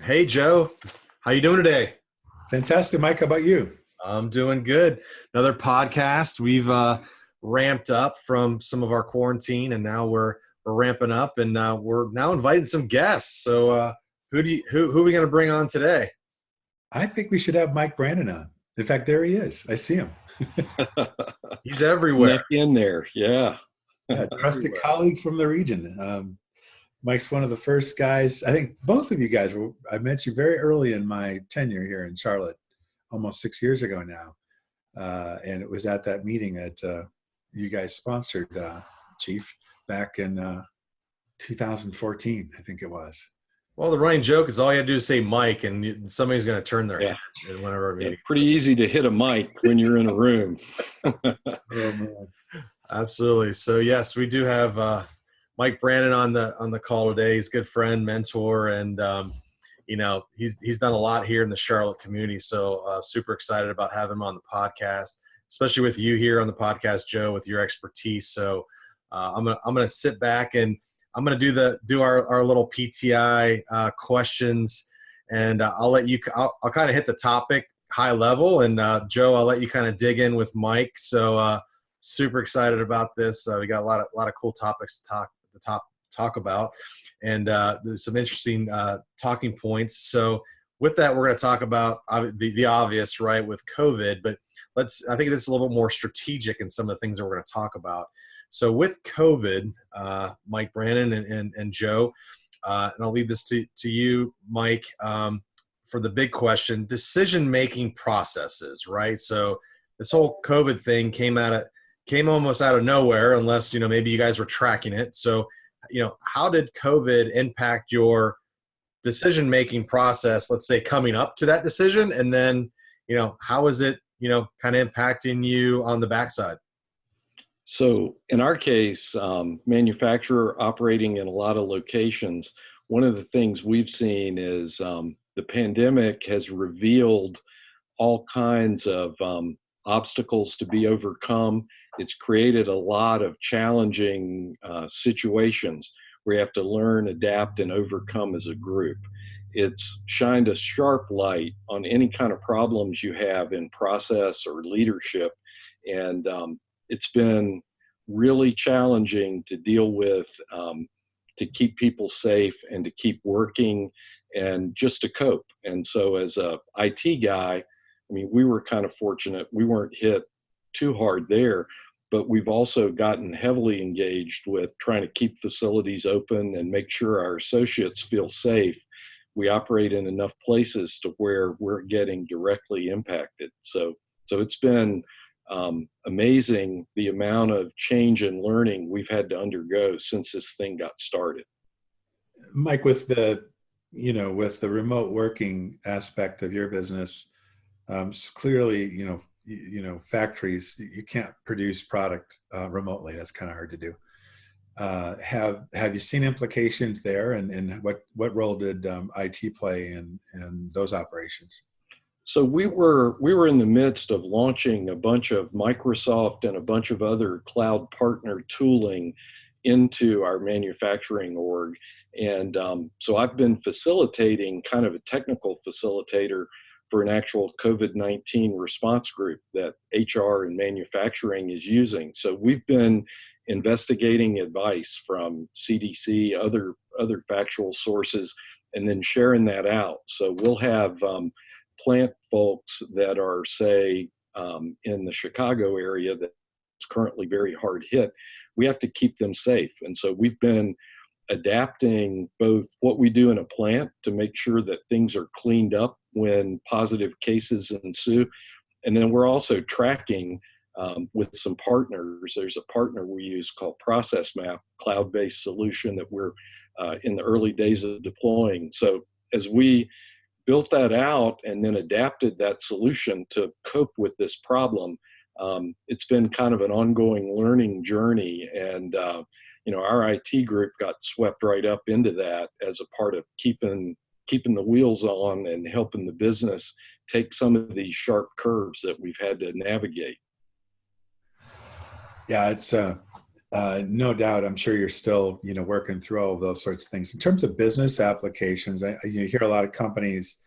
Hey Joe, how you doing today? Fantastic, Mike. How about you? I'm doing good. Another podcast. We've ramped up from some of our quarantine, and now we're ramping up, and we're now inviting some guests. So who are we going to bring on today? I think we should have Mike Brannon on. In fact, there he is. I see him. He's everywhere. Snuck in there, yeah. Yeah, trusted Everywhere. colleague from the region. Mike's one of the first guys. I think both of you guys I met you very early in my tenure here in Charlotte, almost 6 years ago now. And it was at that meeting that you guys sponsored, Chief, back in 2014, I think it was. Well, the running joke is all you have to do is say Mike, and somebody's going to turn their head in one of our Yeah, meetings. pretty easy to hit a mic when you're in a room. Oh, man. Absolutely. So yes, we do have Mike Brannon on the call today. He's a good friend, mentor, and he's done a lot here in the Charlotte community. So super excited about having him on the podcast, especially with you here on the podcast, Joe, with your expertise. So I'm gonna sit back and I'm gonna do our little PTI questions, and I'll kind of hit the topic high level, and Joe, I'll let you kind of dig in with Mike. So super excited about this. We got a lot of cool topics to talk about, and there's some interesting talking points. So with that, we're going to talk about the obvious, right, with COVID, but I think this is a little bit more strategic in some of the things that we're going to talk about. So with COVID, Mike Brannon and Joe, and I'll leave this to you, Mike, for the big question, decision-making processes, right? So this whole COVID thing came almost out of nowhere, unless, maybe you guys were tracking it. So, how did COVID impact your decision-making process, let's say coming up to that decision? And then, how is it, kind of impacting you on the backside? So in our case, manufacturer operating in a lot of locations, one of the things we've seen is the pandemic has revealed all kinds of obstacles to be overcome. It's created a lot of challenging situations where you have to learn, adapt, and overcome as a group. It's shined a sharp light on any kind of problems you have in process or leadership. And it's been really challenging to deal with, to keep people safe and to keep working and just to cope. And so as a IT guy, we were kind of fortunate. We weren't hit too hard there, but we've also gotten heavily engaged with trying to keep facilities open and make sure our associates feel safe. We operate in enough places to where we're getting directly impacted. So it's been amazing the amount of change and learning we've had to undergo since this thing got started. Mike, with the remote working aspect of your business, so clearly, factories, you can't produce product remotely. That's kind of hard to do. Have you seen implications there, and what role did IT play in those operations? So we were in the midst of launching a bunch of Microsoft and a bunch of other cloud partner tooling into our manufacturing org. And so I've been facilitating, kind of a technical facilitator for an actual COVID-19 response group that HR and manufacturing is using. So we've been investigating advice from CDC, other factual sources, and then sharing that out. So we'll have plant folks that are, say, in the Chicago area that's currently very hard hit. We have to keep them safe. And so we've been adapting both what we do in a plant to make sure that things are cleaned up when positive cases ensue. And then we're also tracking with some partners. There's a partner we use called Process Map, cloud-based solution that we're in the early days of deploying. So as we built that out and then adapted that solution to cope with this problem, it's been kind of an ongoing learning journey. And our IT group got swept right up into that as a part of keeping the wheels on and helping the business take some of these sharp curves that we've had to navigate. Yeah, it's No doubt. I'm sure you're still, working through all of those sorts of things. In terms of business applications, you hear a lot of companies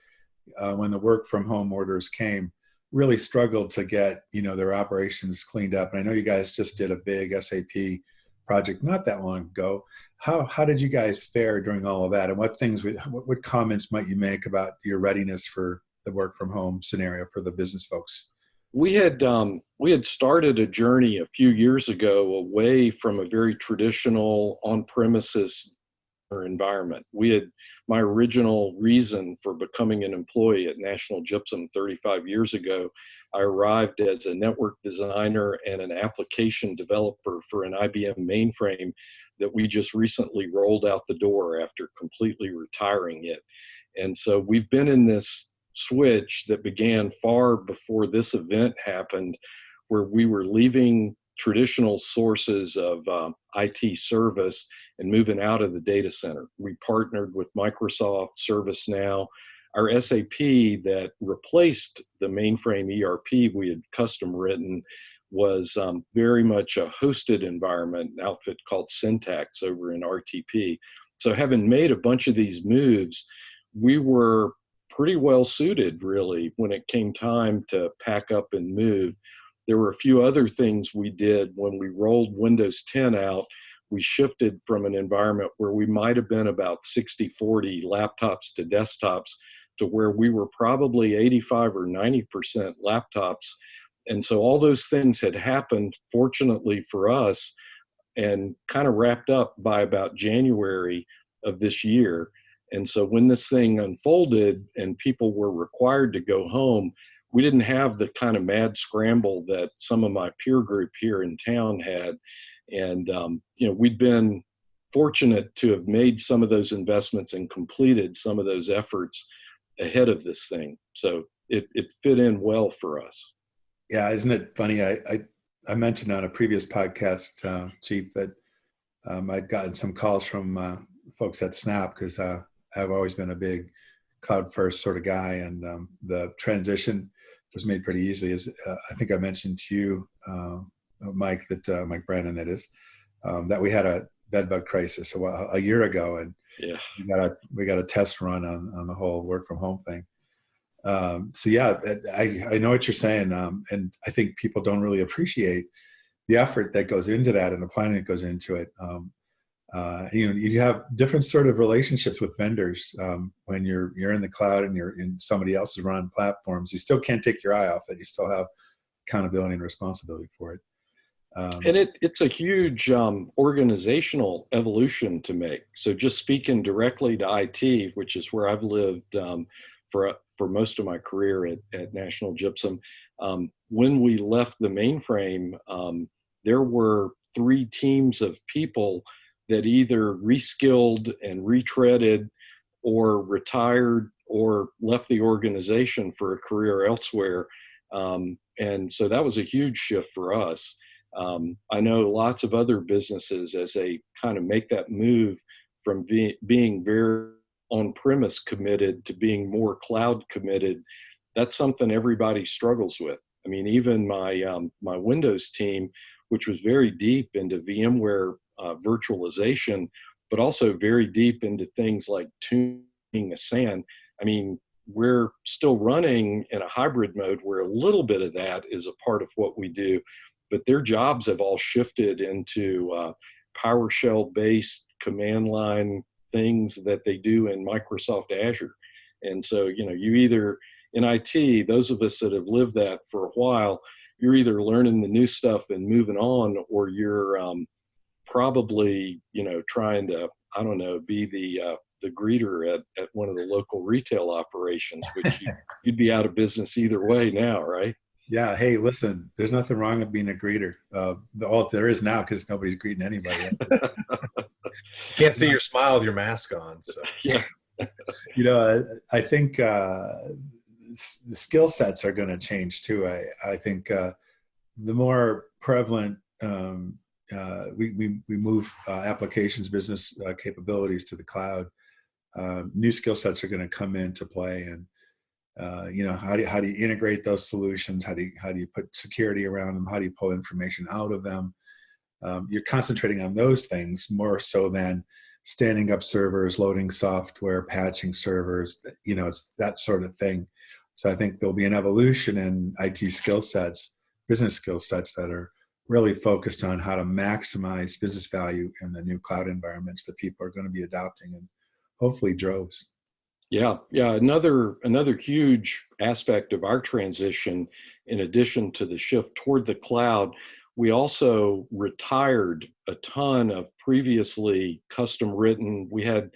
when the work from home orders came, really struggled to get, their operations cleaned up. And I know you guys just did a big SAP project not that long ago. How did you guys fare during all of that? And what comments might you make about your readiness for the work from home scenario for the business folks? We had started a journey a few years ago away from a very traditional on-premises environment. My original reason for becoming an employee at National Gypsum 35 years ago, I arrived as a network designer and an application developer for an IBM mainframe that we just recently rolled out the door after completely retiring it. And so we've been in this switch that began far before this event happened, where we were leaving traditional sources of IT service and moving out of the data center. We partnered with Microsoft, ServiceNow. Our SAP that replaced the mainframe ERP we had custom written was very much a hosted environment, an outfit called Syntax over in RTP. So having made a bunch of these moves, we were pretty well suited, really, when it came time to pack up and move. There were a few other things we did when we rolled Windows 10 out. We shifted from an environment where we might have been about 60-40 laptops to desktops to where we were probably 85 or 90% laptops. And so all those things had happened, fortunately for us, and kind of wrapped up by about January of this year. And so when this thing unfolded and people were required to go home, we didn't have the kind of mad scramble that some of my peer group here in town had. And, we'd been fortunate to have made some of those investments and completed some of those efforts ahead of this thing. So it fit in well for us. Yeah, isn't it funny? I mentioned on a previous podcast, Chief, that I'd gotten some calls from folks at Snap because I've always been a big cloud first sort of guy, and the transition was made pretty easily. As I think I mentioned to you, Mike, that Mike Brannon, that is, that we had a bedbug crisis a year ago, and yeah, we got a test run on the whole work from home thing. So yeah, I know what you're saying, and I think people don't really appreciate the effort that goes into that and the planning that goes into it. You have different sort of relationships with vendors when you're in the cloud and you're in somebody else's run platforms. You still can't take your eye off it. You still have accountability and responsibility for it. And it's a huge organizational evolution to make. So just speaking directly to IT, which is where I've lived for most of my career at National Gypsum, when we left the mainframe, there were 3 teams of people that either reskilled and retreaded or retired or left the organization for a career elsewhere. And so that was a huge shift for us. I know lots of other businesses, as they kind of make that move from being very on-premise committed to being more cloud committed, that's something everybody struggles with. I mean, even my Windows team, which was very deep into VMware virtualization, but also very deep into things like tuning a SAN. I mean, we're still running in a hybrid mode where a little bit of that is a part of what we do, but their jobs have all shifted into PowerShell-based command line things that they do in Microsoft Azure. And so, you either, in IT, those of us that have lived that for a while, you're either learning the new stuff and moving on, or you're probably, trying to, I don't know, be the greeter at one of the local retail operations, which you'd be out of business either way now, right? Yeah. Hey, listen, there's nothing wrong with being a greeter. All there is now, because nobody's greeting anybody. Can't see your smile with your mask on. So yeah. I think the skill sets are going to change too. I think the more prevalent we move applications, business capabilities to the cloud, new skill sets are going to come into play. And how do you integrate those solutions? How do you put security around them? How do you pull information out of them? you're concentrating on those things more so than standing up servers, loading software, patching servers. It's that sort of thing. So I think there'll be an evolution in IT skill sets, business skill sets that are really focused on how to maximize business value in the new cloud environments that people are going to be adopting, and hopefully droves. Yeah, yeah. Another huge aspect of our transition, in addition to the shift toward the cloud, we also retired a ton of previously custom written. We had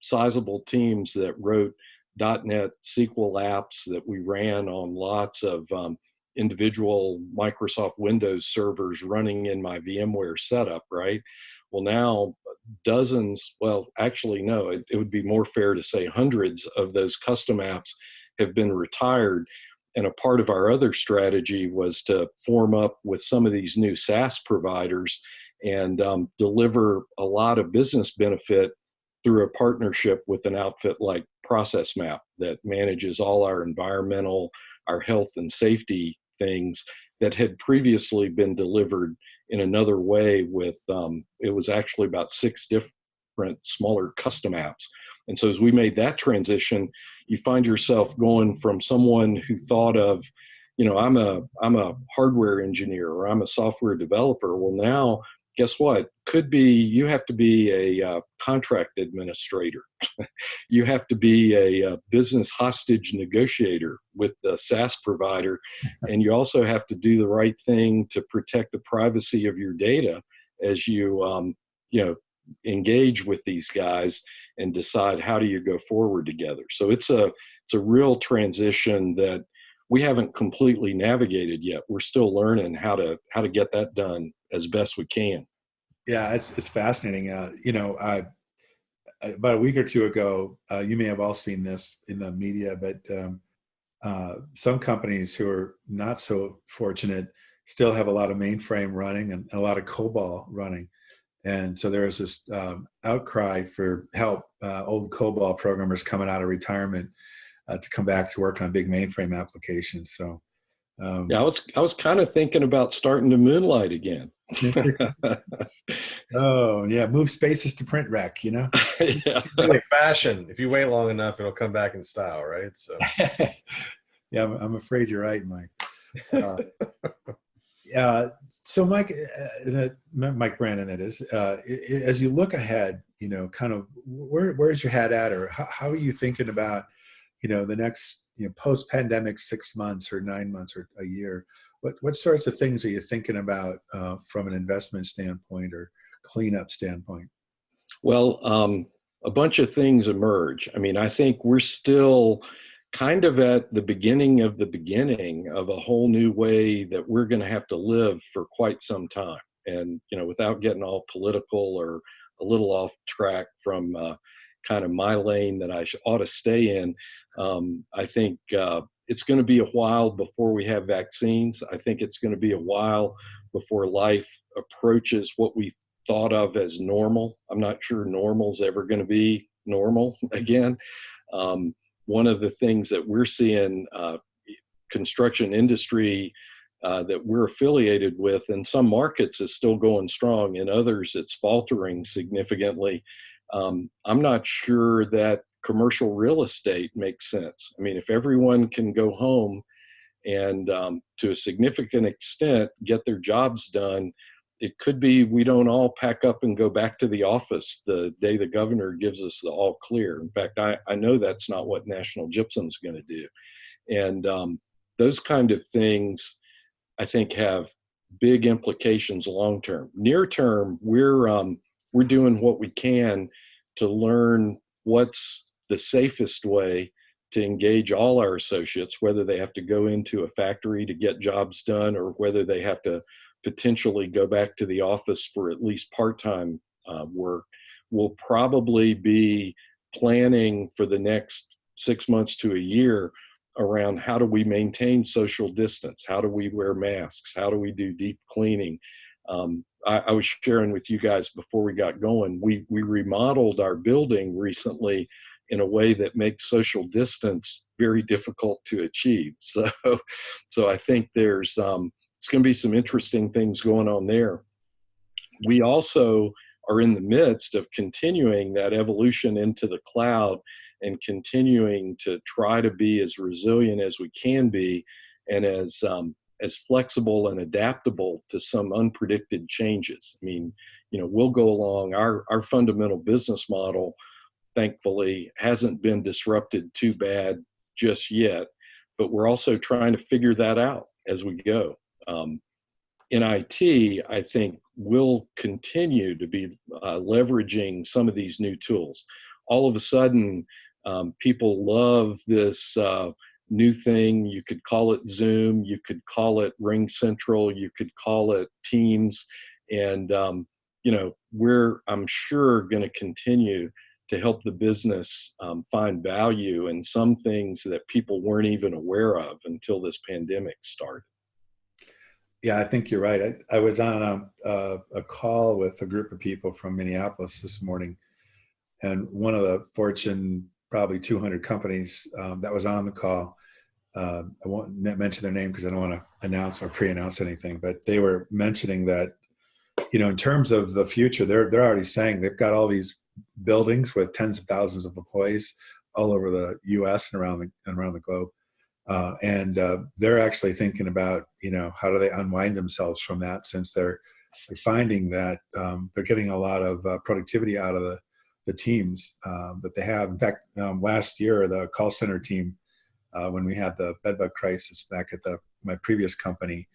sizable teams that wrote .NET SQL apps that we ran on lots of individual Microsoft Windows servers running in my VMware setup, right? Well, now dozens, well, actually, no, it would be more fair to say hundreds of those custom apps have been retired. And a part of our other strategy was to form up with some of these new SaaS providers and deliver a lot of business benefit through a partnership with an outfit like Process Map that manages all our environmental, our health and safety things that had previously been delivered in another way with, it was actually about 6 different smaller custom apps. And so as we made that transition, you find yourself going from someone who thought of, I'm a hardware engineer or I'm a software developer. Well, now guess what? Could be you have to be a contract administrator. You have to be a business hostage negotiator with the SaaS provider, and you also have to do the right thing to protect the privacy of your data as you engage with these guys and decide how do you go forward together. So it's a real transition that we haven't completely navigated yet. We're still learning how to get that done as best we can. Yeah, it's fascinating. About a week or two ago, you may have all seen this in the media, but some companies who are not so fortunate still have a lot of mainframe running and a lot of COBOL running. And so there's this outcry for help, old COBOL programmers coming out of retirement to come back to work on big mainframe applications. So yeah, I was kind of thinking about starting to moonlight again. Oh yeah, move spaces to print rec, Yeah. Like fashion. If you wait long enough, it'll come back in style, right? So yeah, I'm afraid you're right, Mike. So Mike Brannon, it is. As you look ahead, kind of where's your head at, or how are you thinking about, the next, post-pandemic 6 months or 9 months or a year? What sorts of things are you thinking about from an investment standpoint or cleanup standpoint? Well, a bunch of things emerge. I mean, I think we're still kind of at the beginning of a whole new way that we're going to have to live for quite some time. And, without getting all political or a little off track from kind of my lane that I ought to stay in, I think it's going to be a while before we have vaccines. I think it's going to be a while before life approaches what we thought of as normal. I'm not sure normal's ever going to be normal again. One of the things that we're seeing, construction industry that we're affiliated with in some markets is still going strong. In others, it's faltering significantly. I'm not sure that commercial real estate makes sense. I mean, if everyone can go home and to a significant extent get their jobs done, it could be we don't all pack up and go back to the office the day the governor gives us the all clear. In fact, I know that's not what National Gypsum's going to do. And those kind of things, I think, have big implications long term. Near term, we're doing what we can to learn what's the safest way to engage all our associates, whether they have to go into a factory to get jobs done or whether they have to potentially go back to the office for at least part-time work. We'll probably be planning for the next 6 months to a year around how do we maintain social distance? How do we wear masks? How do we do deep cleaning? I was sharing with you guys before we got going, we remodeled our building recently in a way that makes social distance very difficult to achieve. So I think there's going to be some interesting things going on there. We also are in the midst of continuing that evolution into the cloud and continuing to try to be as resilient as we can be, and as flexible and adaptable to some unpredicted changes. I mean, we'll go along. Our fundamental business model, thankfully, hasn't been disrupted too bad just yet, but we're also trying to figure that out as we go. In IT, I think we'll continue to be leveraging some of these new tools. All of a sudden, people love this new thing. You could call it Zoom, you could call it Ring Central, you could call it Teams, and we're, I'm sure, going to continue to help the business find value in some things that people weren't even aware of until this pandemic started. Yeah, I think you're right. I was on a call with a group of people from Minneapolis this morning, and one of the Fortune probably 200 companies that was on the call, I won't mention their name because I don't want to announce or pre-announce anything, but they were mentioning that, in terms of the future, they're already saying they've got all these buildings with tens of thousands of employees all over the U.S. and around the globe. And they're actually thinking about, how do they unwind themselves from that, since they're finding that they're getting a lot of productivity out of the teams that they have. In fact, last year, the call center team, when we had the Bedbug crisis back at my previous company,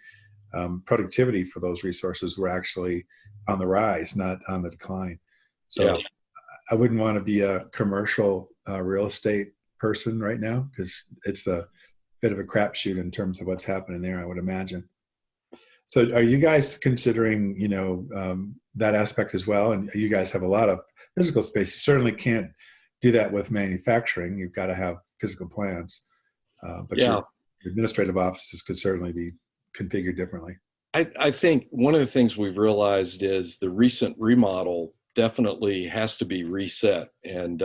productivity for those resources were actually on the rise, not on the decline. So yeah. I wouldn't want to be a commercial real estate person right now, because it's a bit of a crapshoot in terms of what's happening there, I would imagine. So are you guys considering, that aspect as well? And you guys have a lot of physical space. You certainly can't do that with manufacturing. You've got to have physical plants. But your administrative offices could certainly be configured differently. I think one of the things we've realized is the recent remodel definitely has to be reset. And,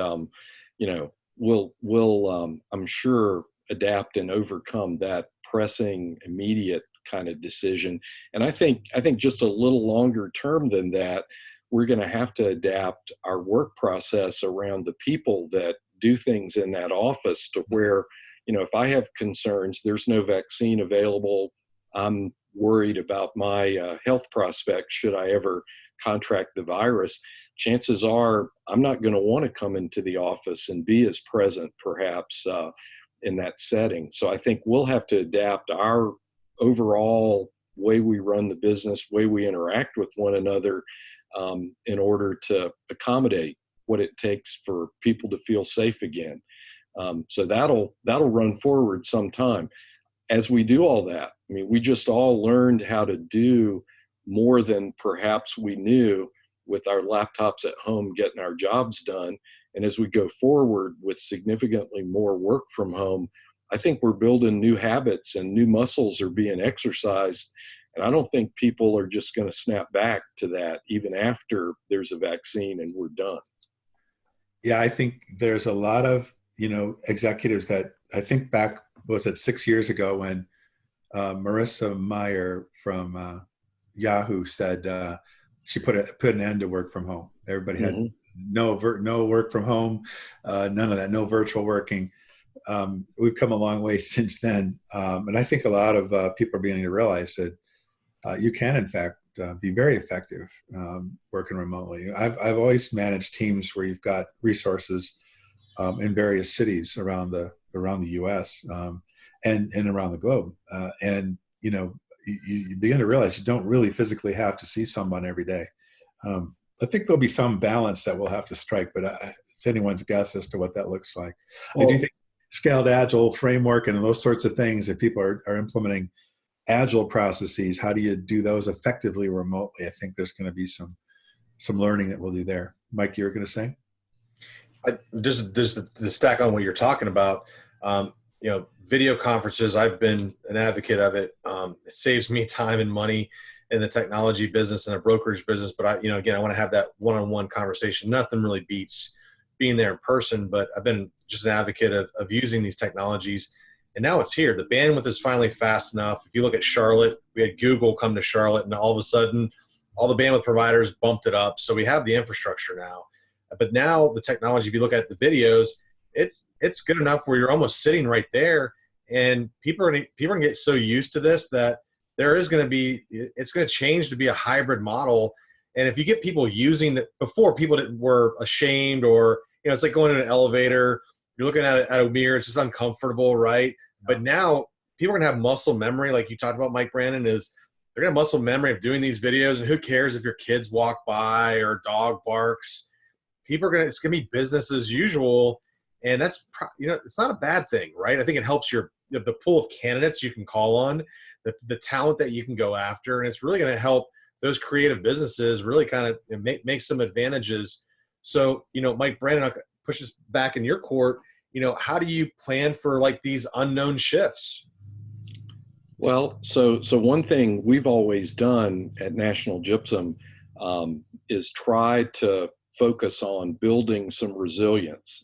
we'll I'm sure, adapt and overcome that pressing, immediate kind of decision. And I think just a little longer term than that, we're going to have to adapt our work process around the people that do things in that office, to where, if I have concerns, there's no vaccine available, I'm worried about my health prospects should I ever contract the virus, chances are I'm not going to want to come into the office and be as present, perhaps, in that setting. So I think we'll have to adapt our overall way we run the business, way we interact with one another, in order to accommodate what it takes for people to feel safe again. So that'll run forward some time. As we do all that, I mean, we just all learned how to do more than perhaps we knew with our laptops at home getting our jobs done. And as we go forward with significantly more work from home, I think we're building new habits and new muscles are being exercised. And I don't think people are just going to snap back to that even after there's a vaccine and we're done. Yeah, I think there's a lot of, executives that, I think back, was it 6 years ago, when Marissa Mayer from Yahoo said she put an end to work from home. Everybody had no work from home, none of that, no virtual working. We've come a long way since then. And I think a lot of people are beginning to realize that you can, in fact, be very effective working remotely. I've always managed teams where you've got resources in various cities around the U.S. And around the globe. And you begin to realize you don't really physically have to see someone every day. I think there'll be some balance that we'll have to strike, but it's anyone's guess as to what that looks like. Well, I do think scaled agile framework and those sorts of things, if people are implementing agile processes, how do you do those effectively remotely? I think there's going to be some learning that we'll do there. Mike, you were going to say? Just to stack on what you're talking about, video conferences, I've been an advocate of it. It saves me time and money in the technology business and the brokerage business. But I want to have that one-on-one conversation. Nothing really beats being there in person, but I've been just an advocate of using these technologies. And now it's here. The bandwidth is finally fast enough. If you look at Charlotte, we had Google come to Charlotte, and all of a sudden all the bandwidth providers bumped it up. So we have the infrastructure now. But now the technology, if you look at the videos, it's good enough where you're almost sitting right there, and people are gonna get so used to this that it's going to change to be a hybrid model. And if you get people using that, before people were ashamed, or it's like going in an elevator, you're looking at a mirror, it's just uncomfortable, right? But now people are gonna have muscle memory, like you talked about, Mike Brannon, is they're gonna have muscle memory of doing these videos, and who cares if your kids walk by or a dog barks? It's gonna be business as usual, and that's it's not a bad thing, right? I think it helps the pool of candidates you can call on, the talent that you can go after, and it's really gonna help those creative businesses really kind of make some advantages. So, Mike Brannon, I'll push this back in your court. How do you plan for like these unknown shifts? Well, so one thing we've always done at National Gypsum is try to focus on building some resilience.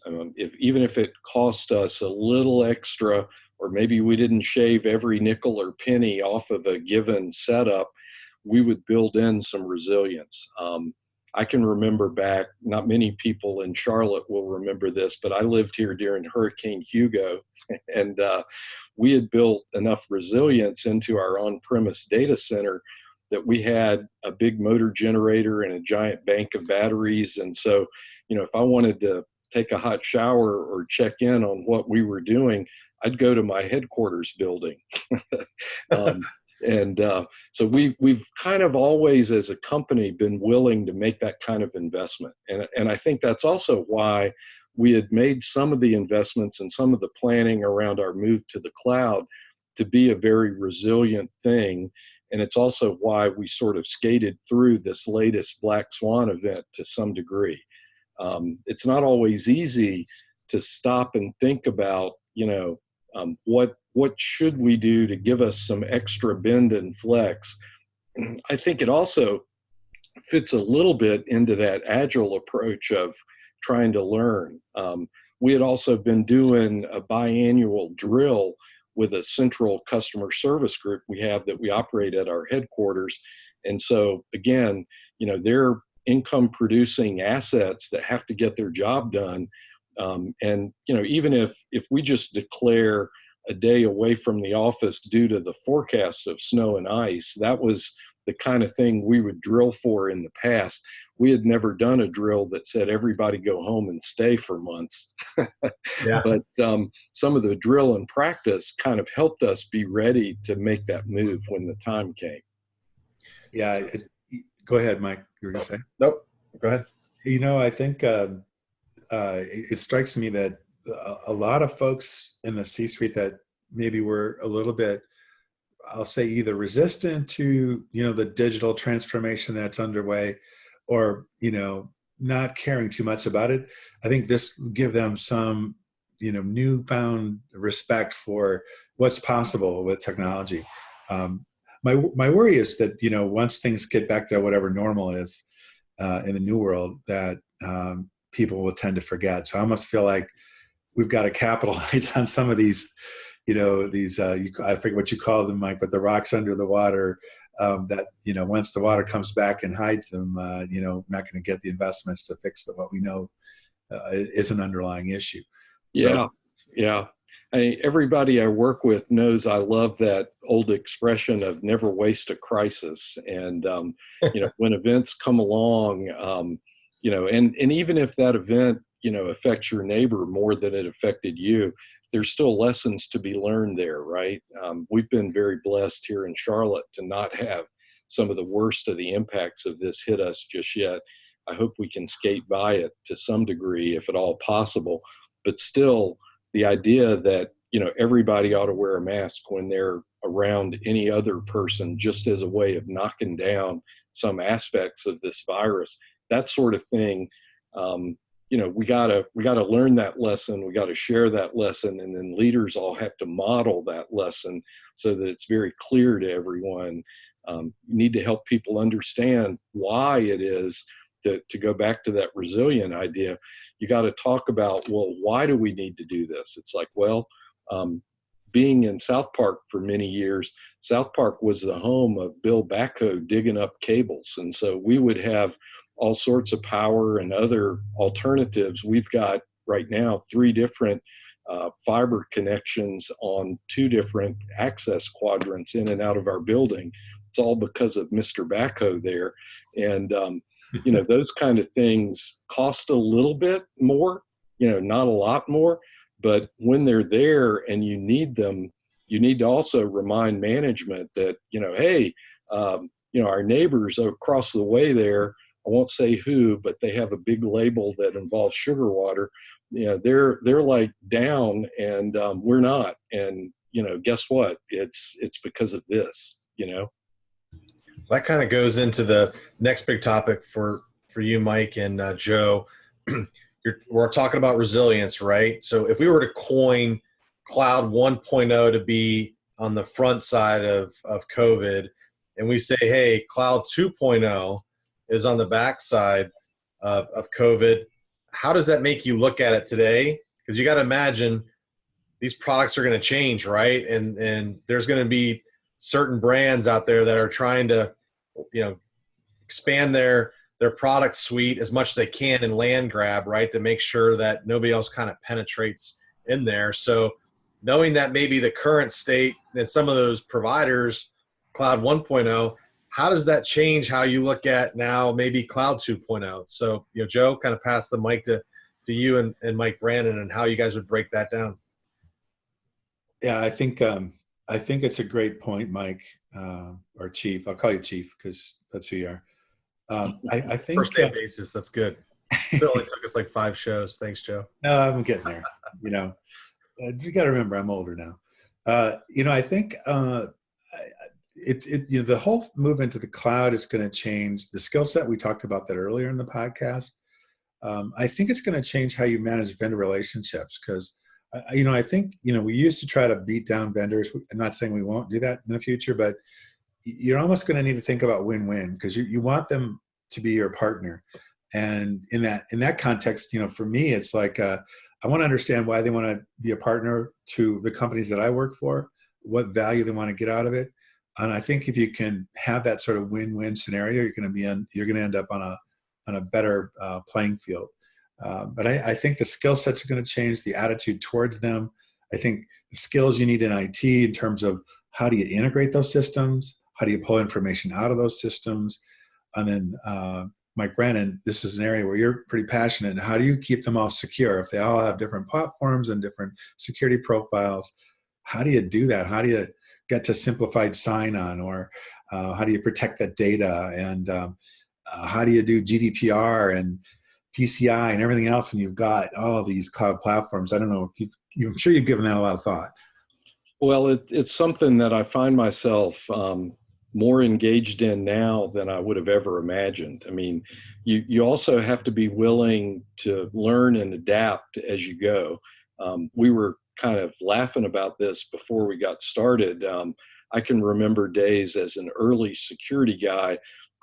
Even if it cost us a little extra, or maybe we didn't shave every nickel or penny off of a given setup, we would build in some resilience. I can remember back, not many people in Charlotte will remember this, but I lived here during Hurricane Hugo, and we had built enough resilience into our on-premise data center that we had a big motor generator and a giant bank of batteries. And so, if I wanted to take a hot shower or check in on what we were doing, I'd go to my headquarters building. So we've kind of always, as a company, been willing to make that kind of investment. And I think that's also why we had made some of the investments and some of the planning around our move to the cloud to be a very resilient thing. And it's also why we sort of skated through this latest Black Swan event to some degree. It's not always easy to stop and think about, what should we do to give us some extra bend and flex. I think it also fits a little bit into that agile approach of trying to learn. We had also been doing a biannual drill with a central customer service group we have that we operate at our headquarters. And so again, they're income producing assets that have to get their job done. And even if we just declare a day away from the office due to the forecast of snow and ice, that was the kind of thing we would drill for in the past. We had never done a drill that said everybody go home and stay for months. Yeah. But some of the drill and practice kind of helped us be ready to make that move when the time came. Yeah. Go ahead, Mike. You were going to say? Nope. Go ahead. I think it strikes me that a lot of folks in the C-suite that maybe were a little bit, I'll say, either resistant to, the digital transformation that's underway, or, not caring too much about it. I think this give them some, newfound respect for what's possible with technology. My worry is that, once things get back to whatever normal is in the new world, that people will tend to forget. So I almost feel like we've got to capitalize on some of these, I forget what you call them, Mike, but the rocks under the water, that, once the water comes back and hides them, not going to get the investments to fix what we know is an underlying issue. So, Yeah. Everybody I work with knows I love that old expression of never waste a crisis. And, when events come along, and even if that event, affects your neighbor more than it affected you, there's still lessons to be learned there, right? We've been very blessed here in Charlotte to not have some of the worst of the impacts of this hit us just yet. I hope we can skate by it to some degree, if at all possible. But still, the idea that, everybody ought to wear a mask when they're around any other person, just as a way of knocking down some aspects of this virus, that sort of thing. We gotta learn that lesson. We gotta share that lesson, and then leaders all have to model that lesson so that it's very clear to everyone. You need to help people understand why it is to go back to that resilient idea. You got to talk about, well, why do we need to do this? It's like, well, being in South Park for many years, South Park was the home of Bill Backhoe digging up cables. And so we would have all sorts of power and other alternatives. We've got right now 3 different fiber connections on 2 different access quadrants in and out of our building. It's all because of Mr. Backhoe there. And, those kind of things cost a little bit more, not a lot more, but when they're there and you need them, you need to also remind management that, hey, our neighbors across the way there, I won't say who, but they have a big label that involves sugar water. They're like down, and we're not. And guess what? It's because of this. That kind of goes into the next big topic for you, Mike and Joe. We're talking about resilience, right? So if we were to coin Cloud 1.0 to be on the front side of COVID, and we say, hey, Cloud 2.0 is on the back side of COVID, how does that make you look at it today? Because you got to imagine these products are going to change, right? And there's going to be certain brands out there that are trying to, expand their product suite as much as they can and land grab, right, to make sure that nobody else kind of penetrates in there. So knowing that maybe the current state that some of those providers, Cloud 1.0, how does that change how you look at now maybe Cloud 2.0? So, Joe, kind of pass the mic to you and Mike Brannon and how you guys would break that down. Yeah, I think it's a great point, Mike, or Chief. I'll call you Chief because that's who you are. I think first name basis. That's good. It only took us like 5 shows. Thanks, Joe. No, I'm getting there. You got to remember I'm older now. I think the whole movement to the cloud is going to change the skill set. We talked about that earlier in the podcast. I think it's going to change how you manage vendor relationships because, I think, we used to try to beat down vendors. I'm not saying we won't do that in the future, but you're almost going to need to think about win-win because you want them to be your partner. And in that context, for me, it's like I want to understand why they want to be a partner to the companies that I work for, what value they want to get out of it. And I think if you can have that sort of win-win scenario, you're going to end up on a better playing field. But I think the skill sets are going to change, the attitude towards them. I think the skills you need in IT in terms of how do you integrate those systems, how do you pull information out of those systems, and then Mike Brannon, this is an area where you're pretty passionate. How do you keep them all secure? If they all have different platforms and different security profiles, how do you do that? How do you get to simplified sign-on, or how do you protect that data? And how do you do GDPR and PCI and everything else when you've got all of these cloud platforms? I don't know if I'm sure you've given that a lot of thought. Well, it's something that I find myself more engaged in now than I would have ever imagined. I mean, you also have to be willing to learn and adapt as you go. We were kind of laughing about this before we got started. I can remember days as an early security guy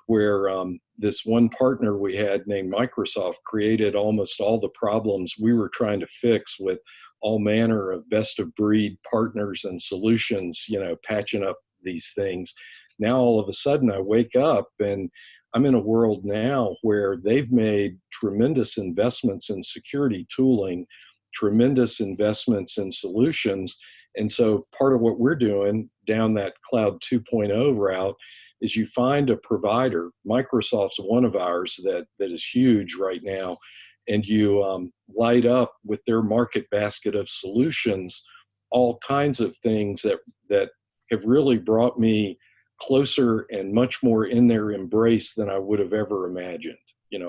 where this one partner we had named Microsoft created almost all the problems we were trying to fix with all manner of best of breed partners and solutions, patching up these things. Now, all of a sudden, I wake up and I'm in a world now where they've made tremendous investments in security tooling, tremendous investments in solutions. And so part of what we're doing down that Cloud 2.0 route is you find a provider. Microsoft's one of ours that is huge right now, and you light up with their market basket of solutions all kinds of things that have really brought me closer and much more in their embrace than I would have ever imagined.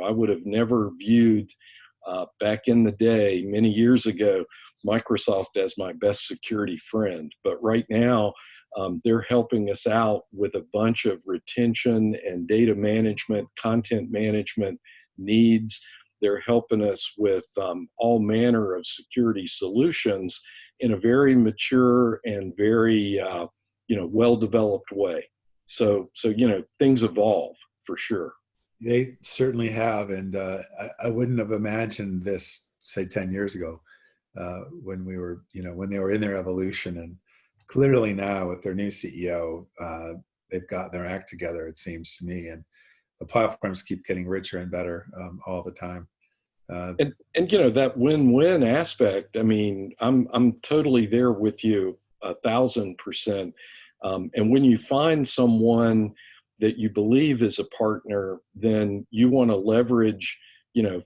I would have never viewed back in the day, many years ago, Microsoft as my best security friend. But right now, they're helping us out with a bunch of retention and data management, content management needs. They're helping us with all manner of security solutions in a very mature and very well-developed way. So things evolve for sure. They certainly have, and I wouldn't have imagined this, say, 10 years ago, when we were, when they were in their evolution. And clearly now with their new CEO, they've got their act together, it seems to me, and the platforms keep getting richer and better all the time. And that win-win aspect. I mean, I'm totally there with you 1,000%. And when you find someone that you believe is a partner, then you want to leverage.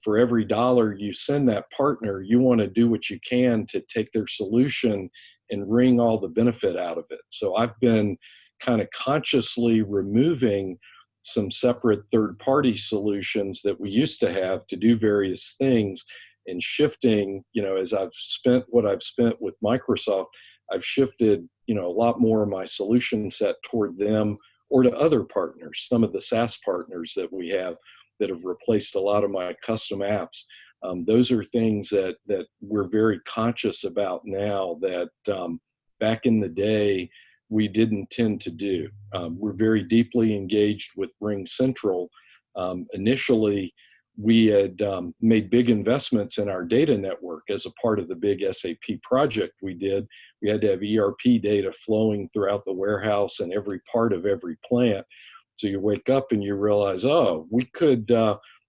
For every dollar you send that partner, you want to do what you can to take their solution and wring all the benefit out of it. So I've been kind of consciously removing some separate third-party solutions that we used to have to do various things, and shifting, as I've spent what I've spent with Microsoft, I've shifted, a lot more of my solution set toward them or to other partners, some of the SaaS partners that we have that have replaced a lot of my custom apps. Those are things that we're very conscious about now that back in the day we didn't tend to do. We're very deeply engaged with Ring Central. Initially, we had made big investments in our data network as a part of the big SAP project we did. We had to have ERP data flowing throughout the warehouse and every part of every plant. So you wake up and you realize, oh, we could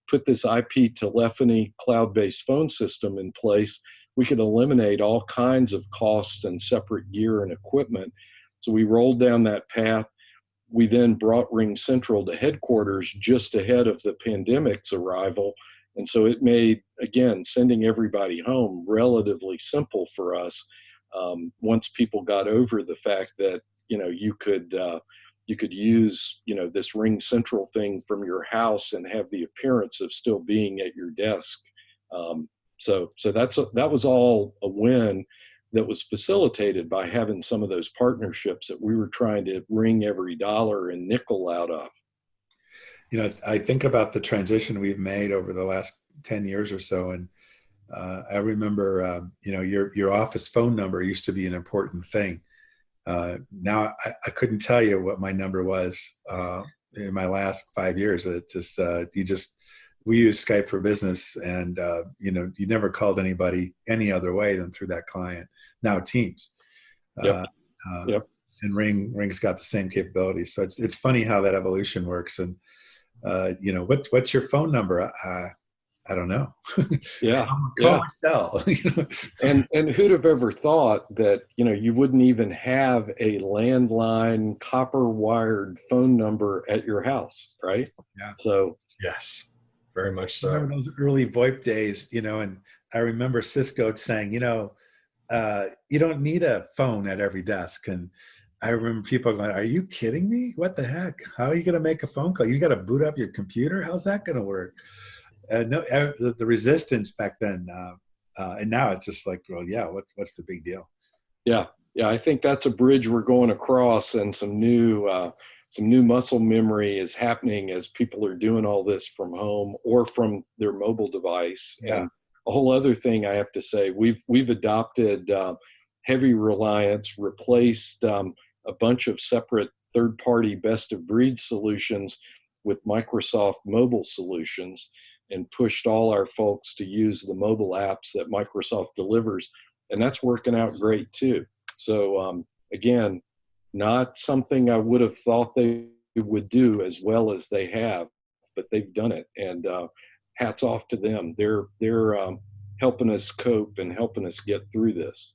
put this IP telephony cloud-based phone system in place. We could eliminate all kinds of costs and separate gear and equipment. So we rolled down that path. We then brought Ring Central to headquarters just ahead of the pandemic's arrival. And so it made, again, sending everybody home relatively simple for us once people got over the fact that, you could use, this Ring Central thing from your house and have the appearance of still being at your desk. So that was all a win that was facilitated by having some of those partnerships that we were trying to wring every dollar and nickel out of. I think about the transition we've made over the last 10 years or so, and I remember, your office phone number used to be an important thing. Now I couldn't tell you what my number was in my last 5 years. It just we use Skype for Business, and you never called anybody any other way than through that client. Now Teams, Yep. Yep. and Ring's got the same capabilities. So it's funny how that evolution works. And what's your phone number? I don't know. Yeah. Call my cell. And who'd have ever thought that you wouldn't even have a landline copper wired phone number at your house, right? Yeah. So Yes, very much so. Remember those early VoIP days, and I remember Cisco saying, you don't need a phone at every desk. And I remember people going, are you kidding me? What the heck? How are you going to make a phone call? You got to boot up your computer? How's that going to work? No, the resistance back then, and now it's just like, well, yeah, what's the big deal? Yeah, I think that's a bridge we're going across, and some new muscle memory is happening as people are doing all this from home or from their mobile device. Yeah. And a whole other thing I have to say, we've adopted heavy reliance, replaced a bunch of separate third-party best-of-breed solutions with Microsoft mobile solutions, and pushed all our folks to use the mobile apps that Microsoft delivers. And that's working out great too. So again, not something I would have thought they would do as well as they have, but they've done it. And hats off to them. They're helping us cope and helping us get through this.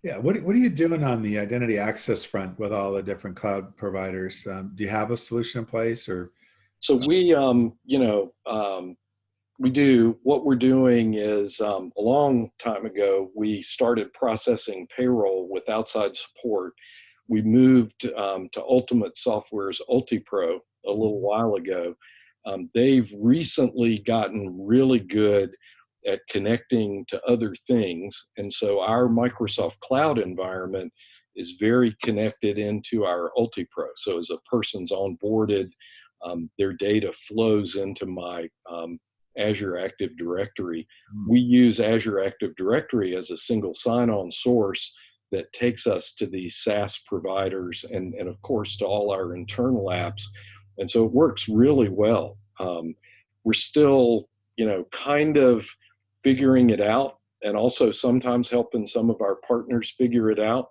Yeah. What are you doing on the identity access front with all the different cloud providers? Do you have a solution in place, or? So we do. What we're doing is a long time ago, we started processing payroll with outside support. We moved to Ultimate Software's UltiPro a little while ago. They've recently gotten really good at connecting to other things. And so our Microsoft Cloud environment is very connected into our UltiPro. So as a person's onboarded, their data flows into my Azure Active Directory. We use Azure Active Directory as a single sign-on source that takes us to these SaaS providers and of course to all our internal apps. And so it works really well. We're still, kind of figuring it out, and also sometimes helping some of our partners figure it out.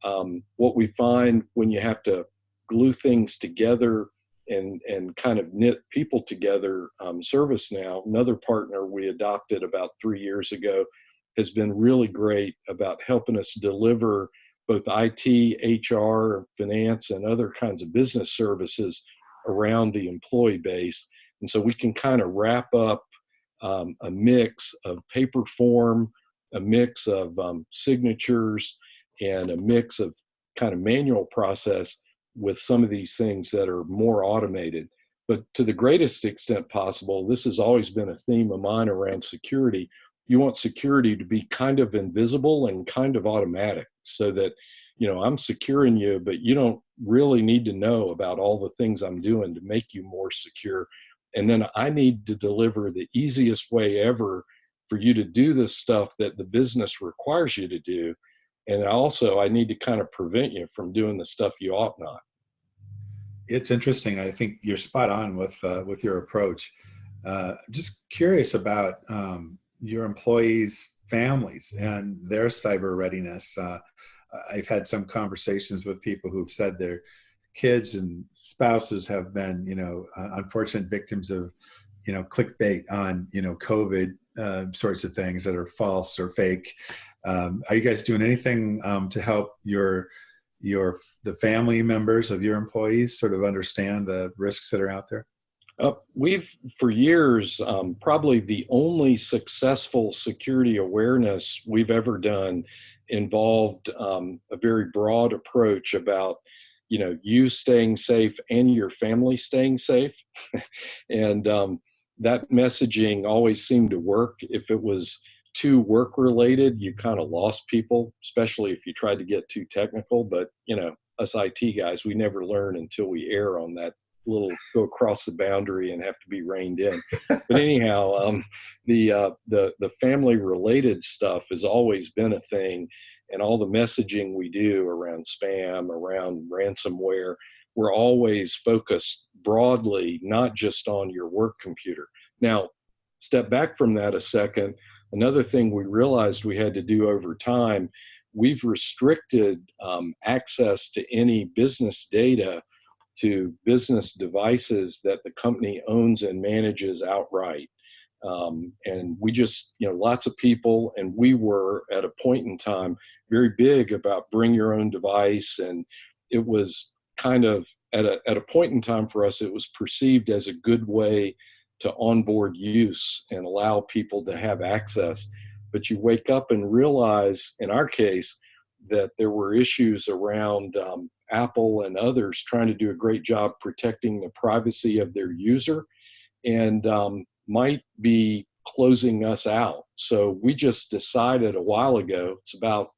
What we find when you have to glue things together and kind of knit people together, ServiceNow, another partner we adopted about 3 years ago, has been really great about helping us deliver both IT, HR, finance, and other kinds of business services around the employee base. And so we can kind of wrap up a mix of paper form, a mix of signatures, and a mix of kind of manual process with some of these things that are more automated. But to the greatest extent possible, this has always been a theme of mine around security. You want security to be kind of invisible and kind of automatic, so that, you know, I'm securing you, but you don't really need to know about all the things I'm doing to make you more secure. And then I need to deliver the easiest way ever for you to do the stuff that the business requires you to do. And also, I need to kind of prevent you from doing the stuff you ought not. It's interesting. I think you're spot on with your approach. Just curious about your employees' families and their cyber readiness. I've had some conversations with people who've said their kids and spouses have been, you know, unfortunate victims of, you know, clickbait on, you know, COVID sorts of things that are false or fake. Are you guys doing anything to help the family members of your employees sort of understand the risks that are out there? We've, for years, probably the only successful security awareness we've ever done involved a very broad approach about, you know, you staying safe and your family staying safe. And that messaging always seemed to work. If it was too work related, you kind of lost people, especially if you tried to get too technical. But, you know, us IT guys, we never learn until we err on that little go across the boundary and have to be reined in. But anyhow, the family related stuff has always been a thing, and all the messaging we do around spam, around ransomware, we're always focused broadly, not just on your work computer. Now, step back from that a second. Another thing we realized we had to do over time, we've restricted access to any business data to business devices that the company owns and manages outright. And we just, you know, lots of people, and we were at a point in time very big about bring your own device. And it was kind of at a point in time for us, it was perceived as a good way to onboard use and allow people to have access. But you wake up and realize, in our case, that there were issues around Apple and others trying to do a great job protecting the privacy of their user, and might be closing us out. So we just decided a while ago, it's about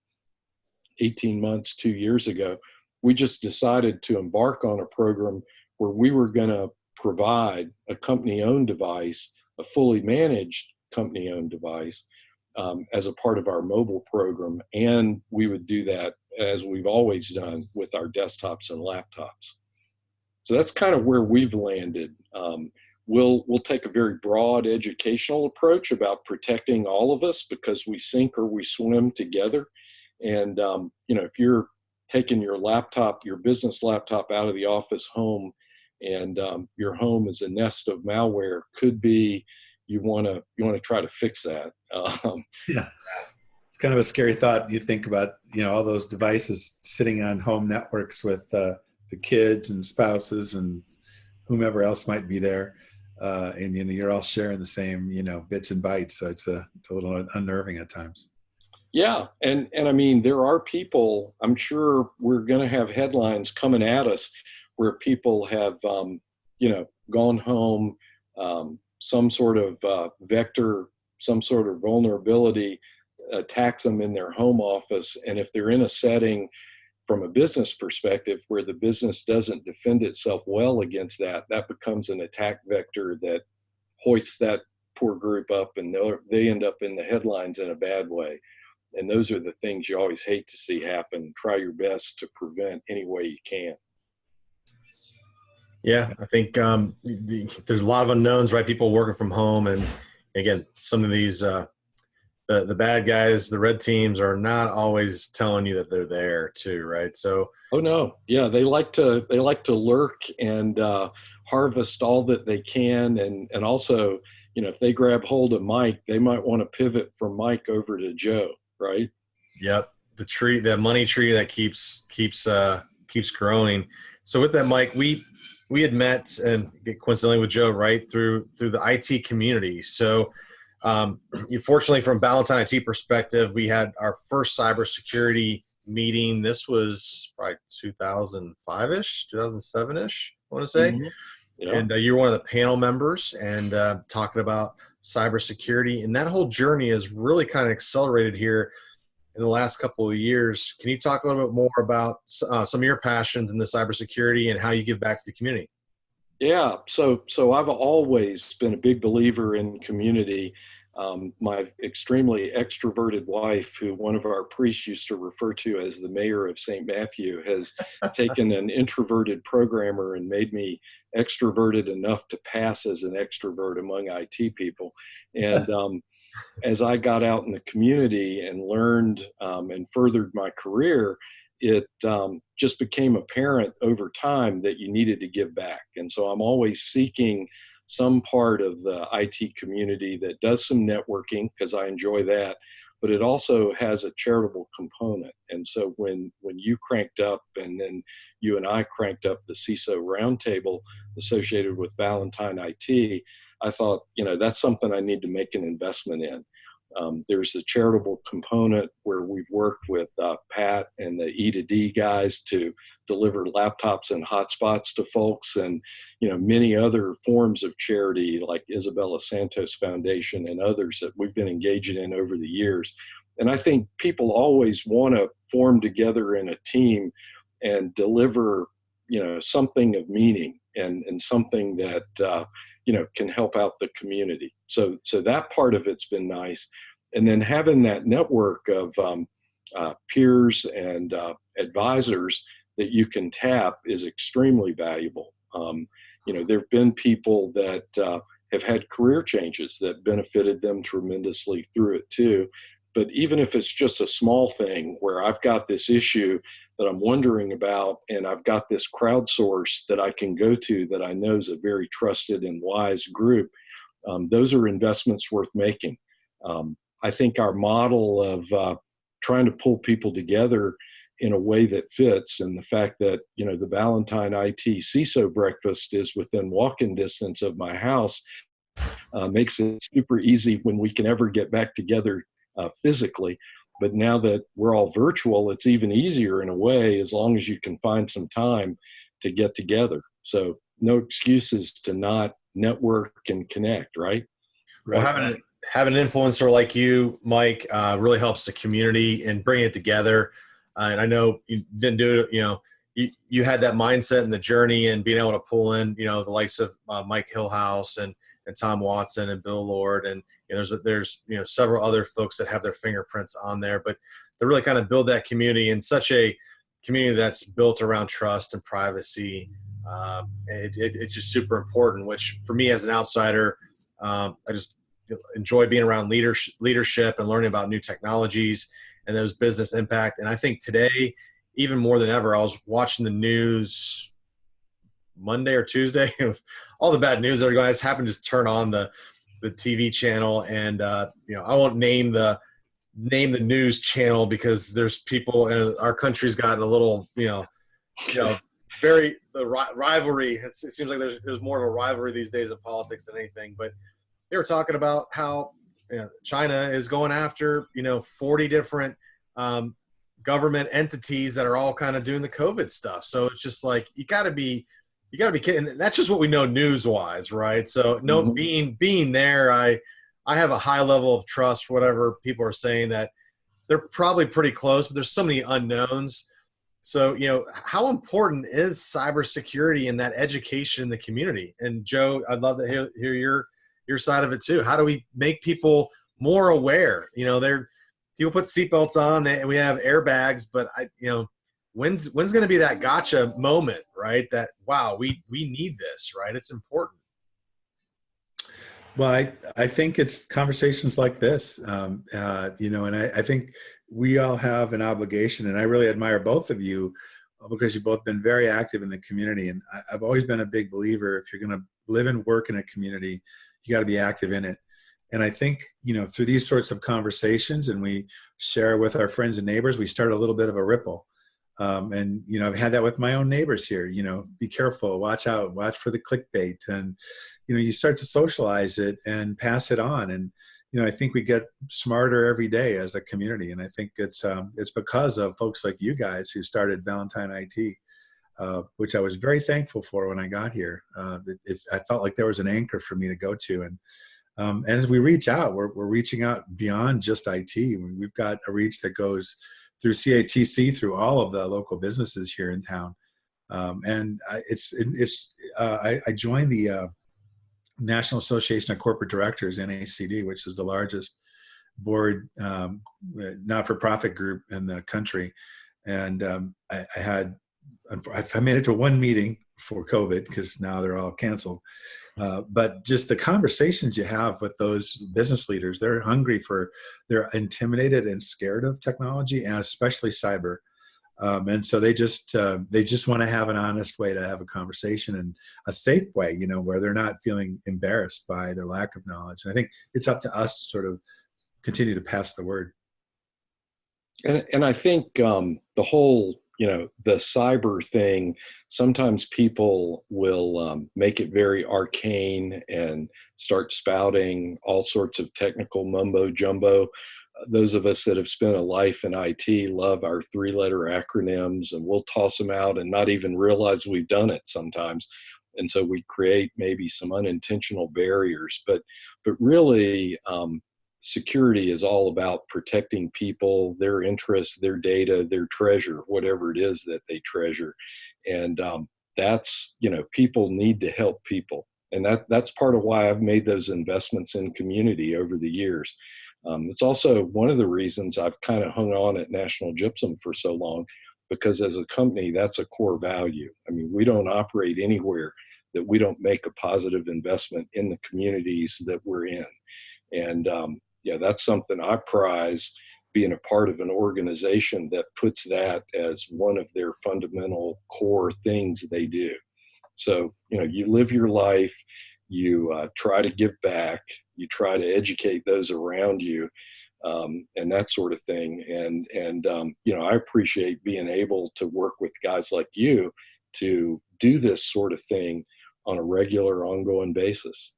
18 months, 2 years ago, we just decided to embark on a program where we were going to provide a company-owned device, a fully managed company-owned device, as a part of our mobile program. And we would do that, as we've always done, with our desktops and laptops. So that's kind of where we've landed. We'll take a very broad educational approach about protecting all of us, because we sink or we swim together. And you know, if you're taking your laptop, your business laptop, out of the office home, and your home is a nest of malware, could be you want to try to fix that. Yeah, it's kind of a scary thought. You think about, you know, all those devices sitting on home networks with the kids and spouses and whomever else might be there, and, you know, you're all sharing the same, you know, bits and bytes. So it's a little unnerving at times. Yeah, and I mean, there are people, I'm sure we're going to have headlines coming at us where people have, you know, gone home, some sort of vector, some sort of vulnerability attacks them in their home office. And if they're in a setting from a business perspective where the business doesn't defend itself well against that, that becomes an attack vector that hoists that poor group up, and they end up in the headlines in a bad way. And those are the things you always hate to see happen. Try your best to prevent any way you can. Yeah, I think there's a lot of unknowns, right? People working from home, and again, some of these the bad guys, the red teams, are not always telling you that they're there too, right? So, Oh no, yeah, they like to lurk and harvest all that they can, and also, if they grab hold of Mike, they might want to pivot from Mike over to Joe, right? yep, the money tree that keeps growing. So with that, Mike, we had met and coincidentally with Joe, right, through the IT community. So fortunately, from Ballantyne IT perspective, we had our first cybersecurity meeting. This was probably 2005-ish, 2007-ish, I want to say. Hmm. Yeah. And you were one of the panel members and talking about cybersecurity. And that whole journey has really kind of accelerated here in the last couple of years. Can you talk a little bit more about some of your passions in the cybersecurity and how you give back to the community? Yeah, so I've always been a big believer in community. My extremely extroverted wife, who one of our priests used to refer to as the mayor of St. Matthew, has taken an introverted programmer and made me extroverted enough to pass as an extrovert among IT people. And as I got out in the community and learned and furthered my career, it just became apparent over time that you needed to give back. And so I'm always seeking some part of the IT community that does some networking, because I enjoy that, but it also has a charitable component. And so when you cranked up, and then you and I cranked up the CISO Roundtable associated with Ballantyne IT, I thought, that's something I need to make an investment in. There's a charitable component where we've worked with Pat and the E2D guys to deliver laptops and hotspots to folks, and many other forms of charity like Isabella Santos Foundation and others that we've been engaging in over the years. And I think people always want to form together in a team and deliver something of meaning and something that can help out the community. So that part of it's been nice. And then having that network of peers and advisors that you can tap is extremely valuable. There have been people that have had career changes that benefited them tremendously through it too. But even if it's just a small thing where I've got this issue that I'm wondering about, and I've got this crowdsource that I can go to that I know is a very trusted and wise group, those are investments worth making. I think our model of trying to pull people together in a way that fits, and the fact that the Ballantyne IT CISO breakfast is within walking distance of my house makes it super easy when we can ever get back together physically. But now that we're all virtual, it's even easier in a way, as long as you can find some time to get together. So no excuses to not network and connect, right? Well, having an influencer like you, Mike, really helps the community and bringing it together. And I know you didn't do it, you had that mindset and the journey and being able to pull in, the likes of Mike Hillhouse and Tom Watson and Bill Lord. And there's several other folks that have their fingerprints on there, but to really kind of build that community in such a community that's built around trust and privacy, it's just super important, which for me as an outsider, I just enjoy being around leadership and learning about new technologies and those business impact. And I think today, even more than ever, I was watching the news Monday or Tuesday of all the bad news that are going. I just happened to just turn on the TV channel, and I won't name the news channel because there's people, and our country's gotten a little very rivalry. It seems like there's more of a rivalry these days in politics than anything. But they were talking about how China is going after 40 different government entities that are all kind of doing the COVID stuff. So it's just like you got to be kidding. And that's just what we know news wise, right? So being there, I have a high level of trust for whatever people are saying, that they're probably pretty close, but there's so many unknowns. So, how important is cybersecurity and that education in the community? And Joe, I'd love to hear your side of it too. How do we make people more aware? People put seatbelts on and we have airbags, but when's going to be that gotcha moment, right? That, wow, we need this, right? It's important. Well, I think it's conversations like this, and I think we all have an obligation, and I really admire both of you because you've both been very active in the community. And I've always been a big believer, if you're going to live and work in a community, you got to be active in it. And I think, through these sorts of conversations, and we share with our friends and neighbors, we start a little bit of a ripple. And I've had that with my own neighbors here. Be careful, watch out, watch for the clickbait, and you start to socialize it and pass it on. And I think we get smarter every day as a community. And I think it's because of folks like you guys who started Ballantyne IT, which I was very thankful for when I got here. I felt like there was an anchor for me to go to. And as we reach out, we're reaching out beyond just IT. We've got a reach that goes through CATC, through all of the local businesses here in town. And I joined the National Association of Corporate Directors, NACD, which is the largest board not-for-profit group in the country. And I made it to one meeting for COVID because now they're all canceled. But just the conversations you have with those business leaders, they're intimidated and scared of technology, and especially cyber. And so they just want to have an honest way to have a conversation, and a safe way, where they're not feeling embarrassed by their lack of knowledge. And I think it's up to us to sort of continue to pass the word. And I think the whole, the cyber thing, sometimes people will make it very arcane and start spouting all sorts of technical mumbo jumbo. Those of us that have spent a life in IT love our 3-letter acronyms, and we'll toss them out and not even realize we've done it sometimes. And so we create maybe some unintentional barriers, but really, security is all about protecting people, their interests, their data, their treasure, whatever it is that they treasure. And that's, people need to help people. And that's part of why I've made those investments in community over the years. It's also one of the reasons I've kind of hung on at National Gypsum for so long, because as a company, that's a core value. I mean, we don't operate anywhere that we don't make a positive investment in the communities that we're in. And that's something I prize, being a part of an organization that puts that as one of their fundamental core things they do. So, you live your life, you try to give back, you try to educate those around you, and that sort of thing. And I appreciate being able to work with guys like you to do this sort of thing on a regular, ongoing basis.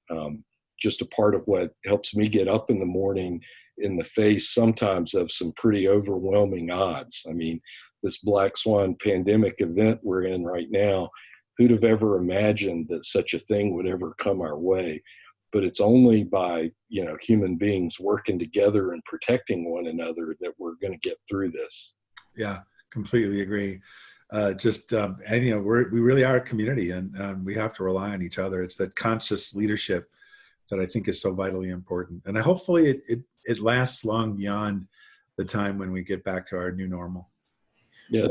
Just a part of what helps me get up in the morning in the face sometimes of some pretty overwhelming odds. I mean, this black swan pandemic event we're in right now, who'd have ever imagined that such a thing would ever come our way? But it's only by, human beings working together and protecting one another that we're going to get through this. Yeah, completely agree. And we really are a community, and we have to rely on each other. It's that conscious leadership that I think is so vitally important. And hopefully it lasts long beyond the time when we get back to our new normal. Yeah,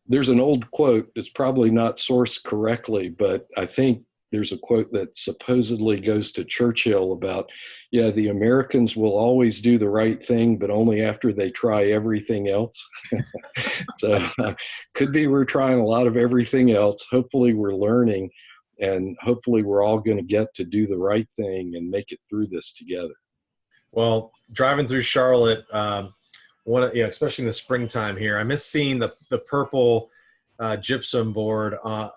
there's an old quote. It's probably not sourced correctly, but I think there's a quote that supposedly goes to Churchill about, the Americans will always do the right thing, but only after they try everything else. So could be we're trying a lot of everything else. Hopefully we're learning, and hopefully we're all going to get to do the right thing and make it through this together. Well, driving through Charlotte, especially in the springtime here, I miss seeing the purple gypsum board up,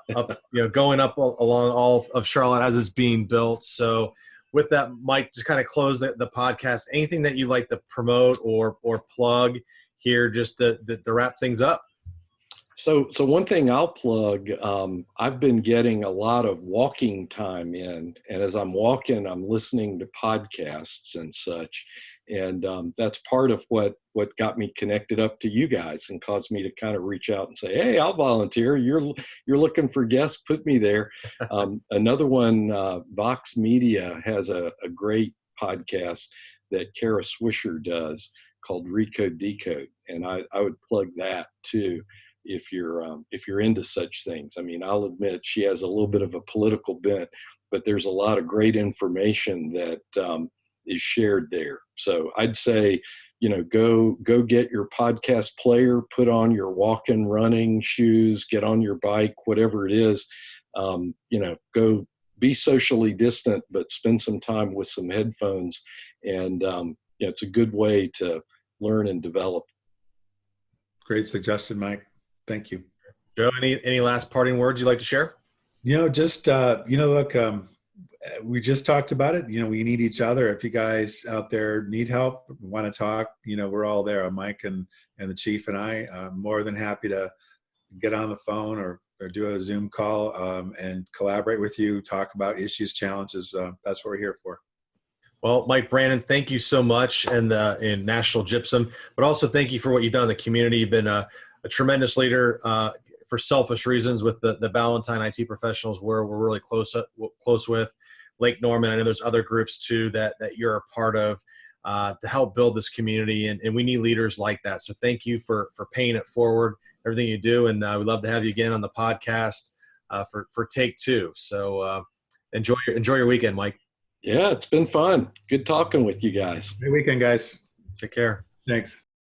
going up along all of Charlotte as it's being built. So with that, Mike, just kind of close the podcast. Anything that you'd like to promote or plug here just to wrap things up? So one thing I'll plug, I've been getting a lot of walking time in, and as I'm walking, I'm listening to podcasts and such. And that's part of what got me connected up to you guys and caused me to kind of reach out and say, hey, I'll volunteer. You're looking for guests, put me there. Another one, Vox Media has a great podcast that Kara Swisher does called Recode Decode. And I would plug that too, if you're into such things. I mean, I'll admit she has a little bit of a political bent, but there's a lot of great information that is shared there. So I'd say, go get your podcast player, put on your walking, running shoes, get on your bike, whatever it is. Go be socially distant, but spend some time with some headphones. And it's a good way to learn and develop. Great suggestion, Mike. Thank you. Joe, any last parting words you'd like to share? Just look, we just talked about it. We need each other. If you guys out there need help, want to talk, we're all there. Mike and the chief and I'm more than happy to get on the phone or do a Zoom call and collaborate with you, talk about issues, challenges. That's what we're here for. Well, Mike Brannon, thank you so much, and in National Gypsum, but also thank you for what you've done in the community. You've been a tremendous leader for selfish reasons with the Ballantyne IT professionals, where we're really close with. Lake Norman, I know there's other groups too that you're a part of to help build this community, and we need leaders like that. So thank you for paying it forward, everything you do, and we'd love to have you again on the podcast for take two. So enjoy your weekend, Mike. Yeah, it's been fun. Good talking with you guys. Great weekend, guys. Take care. Thanks.